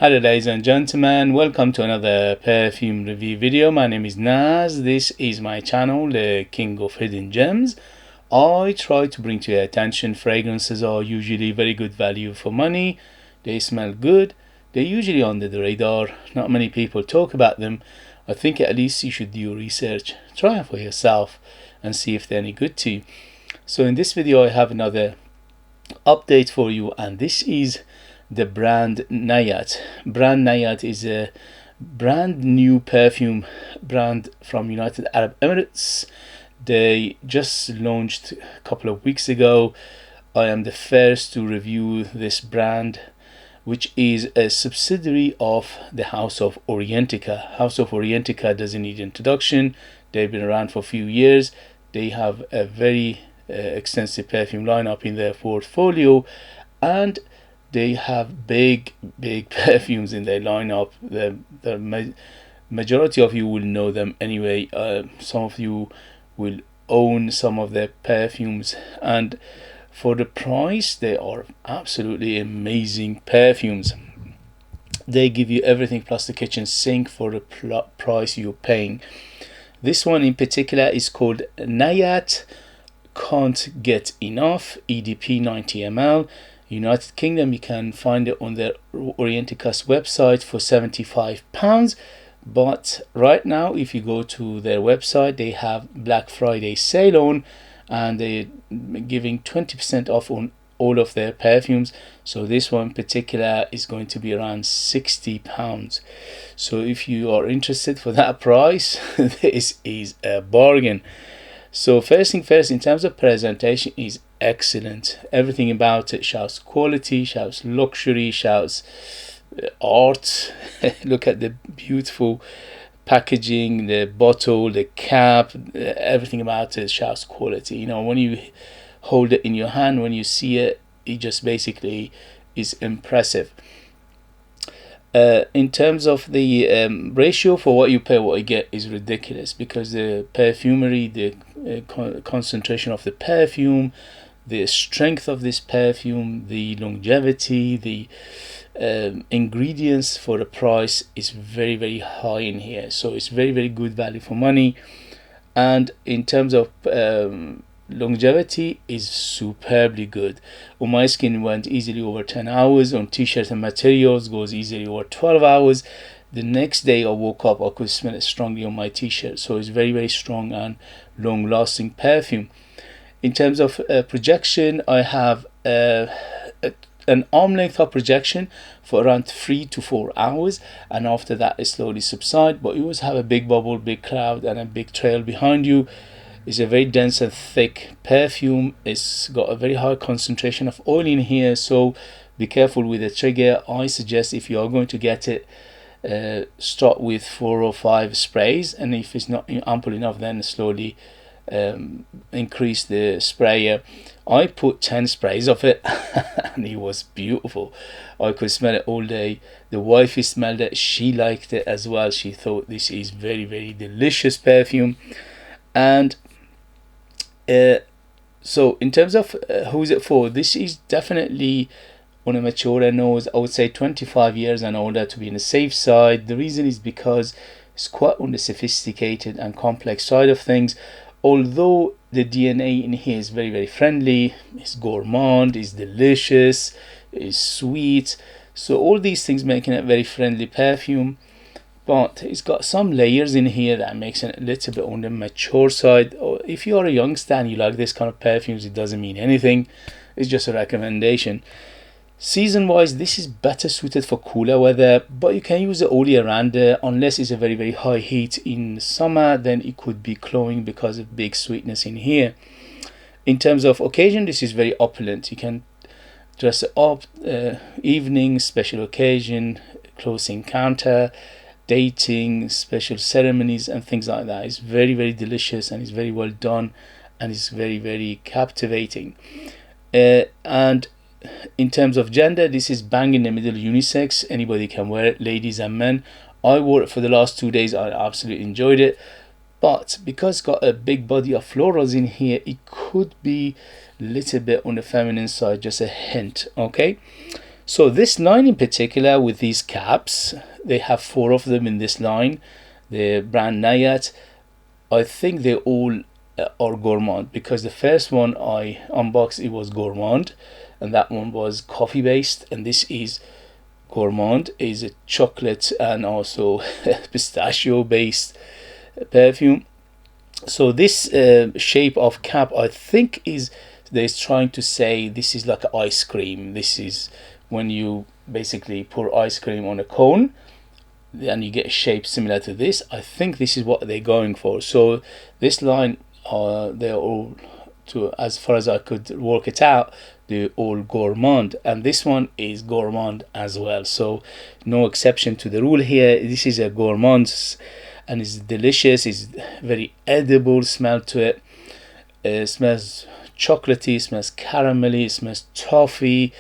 Hello ladies and gentlemen, welcome to another perfume review video. My name is Naz. This is my channel, the King of Hidden Gems. I try to bring to your attention fragrances are usually very good value for money. They smell good. They're usually under the radar. Not many people talk about them. I think at least you should do your research. Try them for yourself and see if they're any good to you. So in this video I have another update for you, and this is the brand Nayaat. Brand Nayaat is a brand new perfume brand from United Arab Emirates. They just launched a couple of weeks ago. I am the first to review this brand, which is a subsidiary of the House of Orientica. House of Orientica doesn't need introduction. They've been around for a few years. They have a very extensive perfume lineup in their portfolio, and they have big perfumes in their lineup. The majority of you will know them anyway. Some of you will own some of their perfumes, and for the price they are absolutely amazing perfumes. They give you everything plus the kitchen sink for the price you're paying. This one in particular is called Nayaat Can't Get Enough, EDP 90ml. United Kingdom. You can find it on their Orientica's website for £75, but right now if you go to their website they have Black Friday sale on, and they're giving 20% off on all of their perfumes. So this one in particular is going to be around £60. So if you are interested for that price, this is a bargain. So first thing first, in terms of presentation, is excellent. Everything about it shouts quality, shouts luxury, shouts art. Look at the beautiful packaging, the bottle, the cap, everything about it shouts quality. You know, when you hold it in your hand, when you see it, it just basically is impressive. In terms of the ratio for what you pay, what you get is ridiculous, because the perfumery, the concentration of the perfume, the strength of this perfume, the longevity, the ingredients for the price is very high in here. So it's very good value for money. And in terms of longevity is superbly good. On my skin went easily over 10 hours. On t-shirt and materials goes easily over 12 hours. The next day I woke up, I could smell it strongly on my t-shirt. So it's very strong and long lasting perfume. In terms of projection, I have an arm length of projection for around 3 to 4 hours, and after that it slowly subsides, but you always have a big bubble, big cloud and a big trail behind you. It's a very dense and thick perfume. It's got a very high concentration of oil in here, so be careful with the trigger. I suggest if you are going to get it, start with 4 or 5 sprays, and if it's not ample enough, then slowly increase the sprayer. I put 10 sprays of it and it was beautiful. I could smell it all day. The wifey smelled it, she liked it as well. She thought this is very delicious perfume. And so in terms of who is it for, this is definitely on a mature nose. I would say 25 years and older to be on the safe side. The reason is because it's quite on the sophisticated and complex side of things. Although the DNA in here is very friendly, it's gourmand, it's delicious, it's sweet, so all these things making it very friendly perfume, but it's got some layers in here that makes it a little bit on the mature side. Or if you are a youngster and you like this kind of perfumes, it doesn't mean anything, it's just a recommendation. Season wise, this is better suited for cooler weather, but you can use it all year round, unless it's a very high heat in summer, then it could be cloying because of big sweetness in here. In terms of occasion, this is very opulent. You can dress it up, evening, special occasion, close encounter, dating, special ceremonies and things like that. It's very delicious, and it's very well done, and it's very captivating. And in terms of gender, this is bang in the middle, unisex. Anybody can wear it, ladies and men. I wore it for the last 2 days. I absolutely enjoyed it, but because it's got a big body of florals in here, it could be a little bit on the feminine side, just a hint. Okay, So this line in particular with these caps, they have 4 of them in this line. The brand Nayaat, I think they all are Gourmand, because the first one I unboxed, it was Gourmand, and that one was coffee based, and this is Gourmand, is a chocolate and also pistachio based perfume. So this shape of cap, I think is they're trying to say this is like ice cream. This is when you basically pour ice cream on a cone and you get a shape similar to this. I think this is what they're going for. So this line, they're all, to as far as I could work it out, they're all Gourmand, and this one is Gourmand as well. So no exception to the rule here. This is a Gourmand, and it's delicious. It's very edible smell to it. It smells chocolatey, smells caramelly, smells toffee,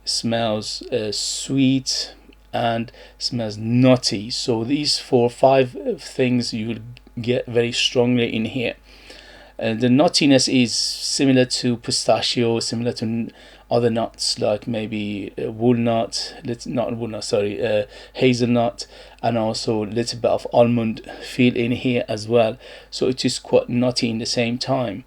smells sweet, and smells nutty. So these 4 or 5 things you will get very strongly in here. The nuttiness is similar to pistachio, similar to other nuts like maybe walnut, not walnut, sorry, hazelnut, and also a little bit of almond feel in here as well. So it is quite nutty in the same time.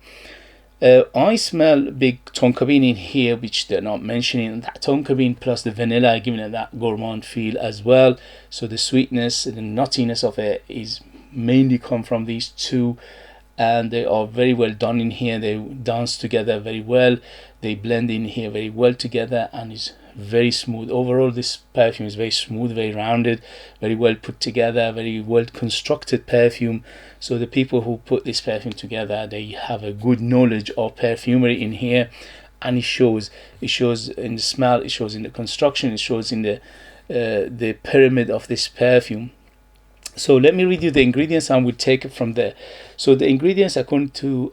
I smell big tonka bean in here, which they're not mentioning. That tonka bean plus the vanilla giving it that gourmand feel as well. So the sweetness, the nuttiness of it is mainly come from these 2, and they are very well done in here. They dance together very well. They blend in here very well together, and it's very smooth. Overall, this perfume is very smooth, very rounded, very well put together, very well constructed perfume. So the people who put this perfume together, they have a good knowledge of perfumery in here, and it shows. It shows in the smell, it shows in the construction, it shows in the pyramid of this perfume. So let me read you the ingredients and we'll take it from there. So the ingredients, according to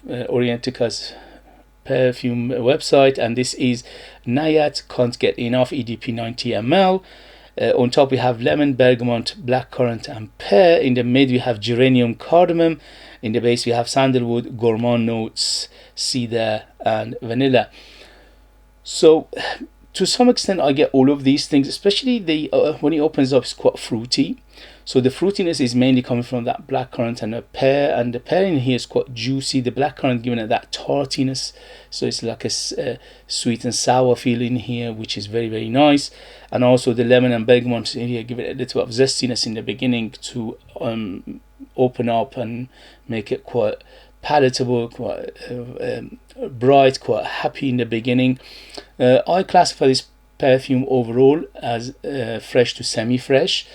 Orientica's perfume website, and this is Nayaat, can't get enough, EDP 90ml. On top we have lemon, bergamot, blackcurrant and pear. In the mid we have geranium, cardamom. In the base we have sandalwood, gourmand notes, cedar and vanilla. So to some extent I get all of these things, especially the when it opens up, it's quite fruity. So the fruitiness is mainly coming from that blackcurrant and the pear, and the pear in here is quite juicy. The blackcurrant giving it that tartiness, so it's like a sweet and sour feel in here, which is very, very nice. And also the lemon and bergamot in here give it a little bit of zestiness in the beginning to open up and make it quite palatable, quite bright, quite happy in the beginning. I classify this perfume overall as fresh to semi-fresh.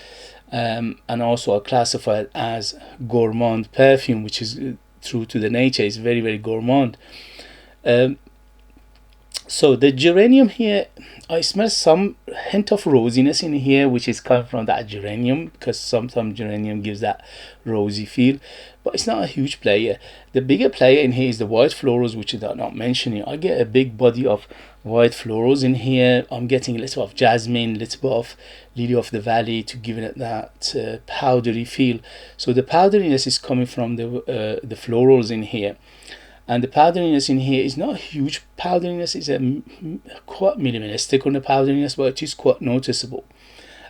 And also I classify it as gourmand perfume, which is true to the nature, is very, very gourmand. So the geranium here, I smell some hint of rosiness in here, which is coming from that geranium, because sometimes geranium gives that rosy feel, but it's not a huge player. The bigger player in here is the white florals, which I'm not mentioning. I get a big body of white florals in here. I'm getting a little of jasmine, a little bit of lily of the valley to give it that powdery feel. So the powderiness is coming from the florals in here. And the powderiness in here is not a huge powderiness, it's quite minimalistic on the powderiness, but it is quite noticeable.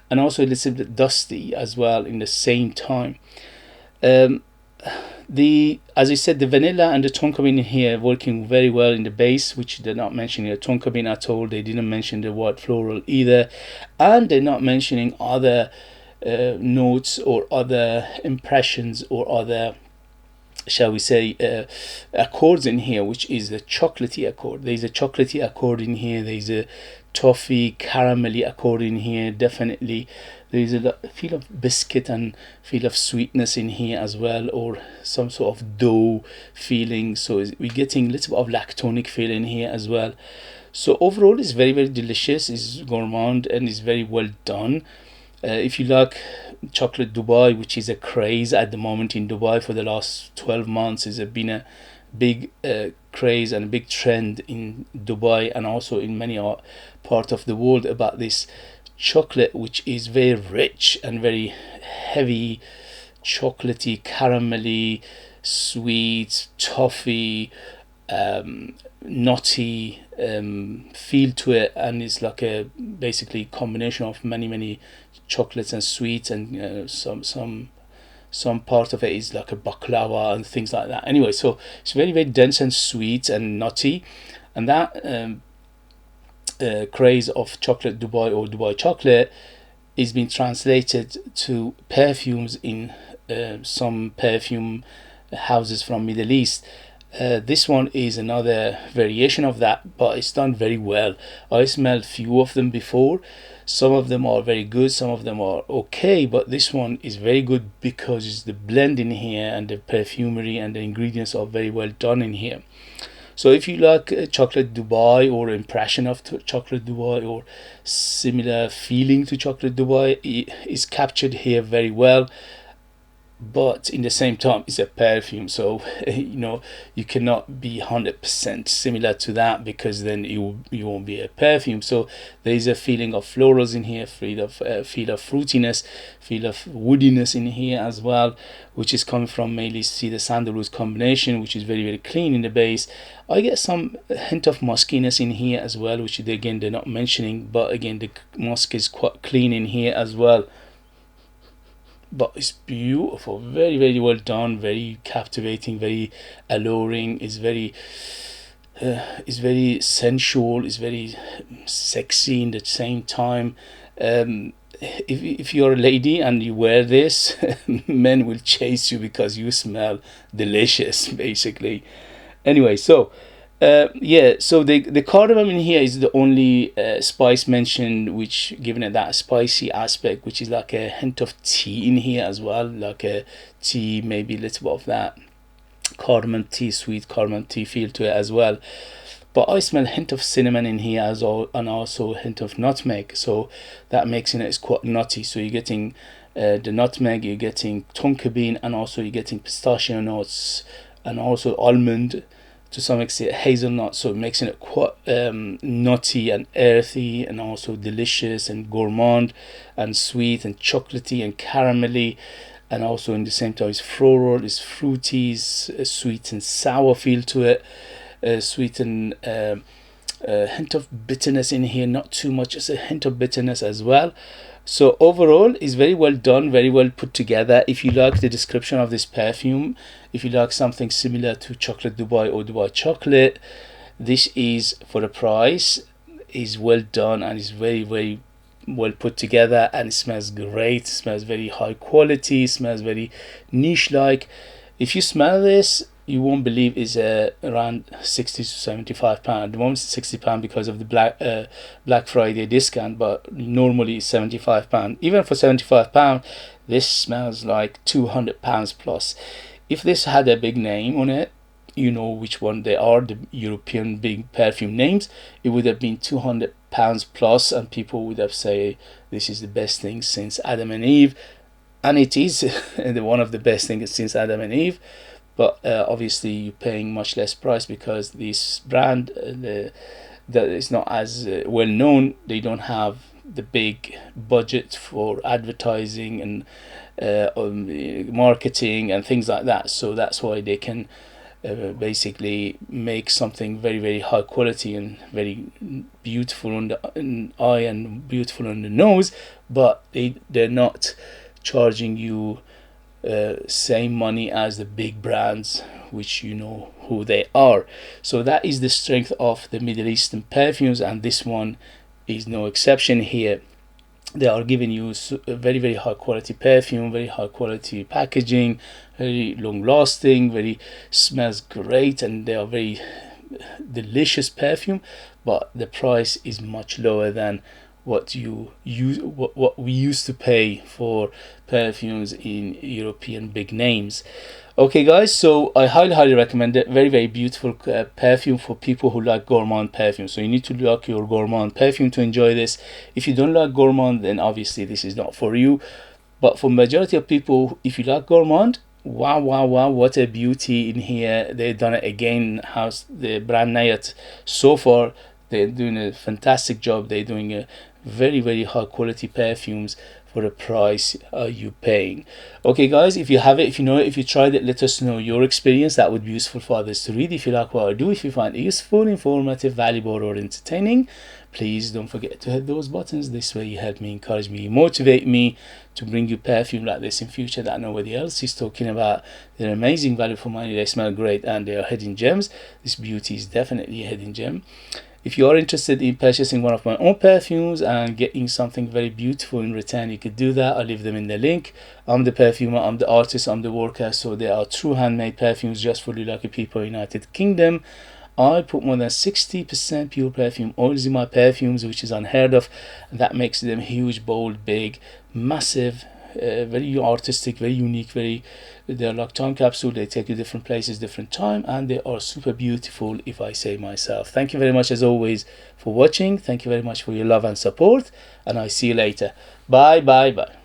And also a little bit dusty as well in the same time. As I said, the vanilla and the tonka bean in here working very well in the base, which they're not mentioning the tonka bean at all. They didn't mention the white floral either, and they're not mentioning other notes or other impressions or other, shall we say, accords in here, which is the chocolatey accord. There's a chocolatey accord in here, there's a toffee caramelly accord in here, definitely. There's a feel of biscuit and feel of sweetness in here as well, or some sort of dough feeling. So we're getting a little bit of lactonic feel in here as well. So overall it's very, very delicious, it's gourmand and it's very well done. If you like chocolate Dubai, which is a craze at the moment in Dubai for the last 12 months, has been a big craze and a big trend in Dubai and also in many parts of the world about this chocolate, which is very rich and very heavy, chocolatey, caramelly, sweet, toffee, nutty feel to it, and it's like a basically combination of many chocolates and sweets, and some part of it is like a baklava and things like that. Anyway, so it's very dense and sweet and nutty, and that craze of chocolate Dubai or Dubai chocolate is being translated to perfumes in some perfume houses from Middle East. This one is another variation of that, but it's done very well. I smelled few of them before. Some of them are very good, some of them are okay, but this one is very good because it's the blend in here and the perfumery and the ingredients are very well done in here. So if you like chocolate Dubai or impression of chocolate Dubai or similar feeling to chocolate Dubai, it is captured here very well. But in the same time, it's a perfume, so you cannot be 100% similar to that, because then you won't be a perfume. So there is a feeling of florals in here, feel of fruitiness, feel of woodiness in here as well, which is coming from mainly see the sandalwood combination, which is very clean in the base. I get some hint of muskiness in here as well, which again they're not mentioning, but again the musk is quite clean in here as well. But it's beautiful, very well done, very captivating, very alluring. It's very sensual, it's very sexy in the same time. If you're a lady and you wear this, men will chase you because you smell delicious, basically. Anyway, so yeah, so the cardamom in here is the only spice mentioned, which given it that spicy aspect, which is like a hint of tea in here as well, like a tea, maybe a little bit of that cardamom tea, sweet cardamom tea feel to it as well. But I smell a hint of cinnamon in here as well, and also a hint of nutmeg, so that makes it quite nutty. So you're getting the nutmeg, you're getting tonka bean, and also you're getting pistachio nuts, and also almond, to some extent hazelnut, so making it quite nutty and earthy, and also delicious and gourmand and sweet and chocolatey and caramelly, and also in the same time it's floral, it's fruity, it's sweet and sour feel to it, sweet and hint of bitterness in here, not too much, just a hint of bitterness as well. So overall is very well done, very well put together. If you like the description of this perfume, if you like something similar to chocolate Dubai or Dubai chocolate, this is, for the price, is well done and is very well put together, and it smells great, it smells very high quality, it smells very niche like. If you smell this, you won't believe it's around 60 to 75 pound. At the moment it's £60 because of the Black Friday discount, but normally it's 75 pound. Even for 75 pound, this smells like 200 pounds plus. If this had a big name on it, you know which one they are, the European big perfume names, it would have been 200 pounds plus, and people would have said this is the best thing since Adam and Eve, and it is one of the best things since Adam and Eve. But obviously you're paying much less price because this brand that is not as well known, they don't have the big budget for advertising and marketing and things like that, so that's why they can basically make something very high quality and very beautiful on the eye and beautiful on the nose, but they're not charging you same money as the big brands, which you know who they are. So that is the strength of the Middle Eastern perfumes, and this one is no exception here. They are giving you a very high quality perfume, very high quality packaging, very long lasting, very smells great, and they are very delicious perfume, but the price is much lower than what we used to pay for perfumes in European big names. Okay guys, so I highly recommend it. Very beautiful perfume for people who like Gourmand perfume. So you need to like your Gourmand perfume to enjoy this. If you don't like Gourmand, then obviously this is not for you, but for majority of people, if you like Gourmand, wow, what a beauty in here. They've done it again. How's the brand Nayaat so far, they're doing a fantastic job. They're doing a very, very high quality perfumes for the price you're paying. Okay guys, if you have it, if you know it, if you tried it, let us know your experience. That would be useful for others to read. If you like what I do, if you find it useful, informative, valuable, or entertaining, please don't forget to hit those buttons. This way you help me, encourage me, motivate me to bring you perfume like this in future that nobody else is talking about. They're amazing value for money, they smell great, and they are hidden gems. This beauty is definitely a hidden gem. If you are interested in purchasing one of my own perfumes and getting something very beautiful in return, you could do that. I'll leave them in the link. I'm the perfumer, I'm the artist, I'm the worker, so they are true handmade perfumes just for the lucky people in the United Kingdom. I put more than 60% pure perfume oils in my perfumes, which is unheard of. That makes them huge, bold, big, massive, very artistic, very unique, they're like time capsule. They take you different places, different time, and they are super beautiful, if I say myself. Thank you very much as always for watching. Thank you very much for your love and support, and I see you later. Bye bye bye.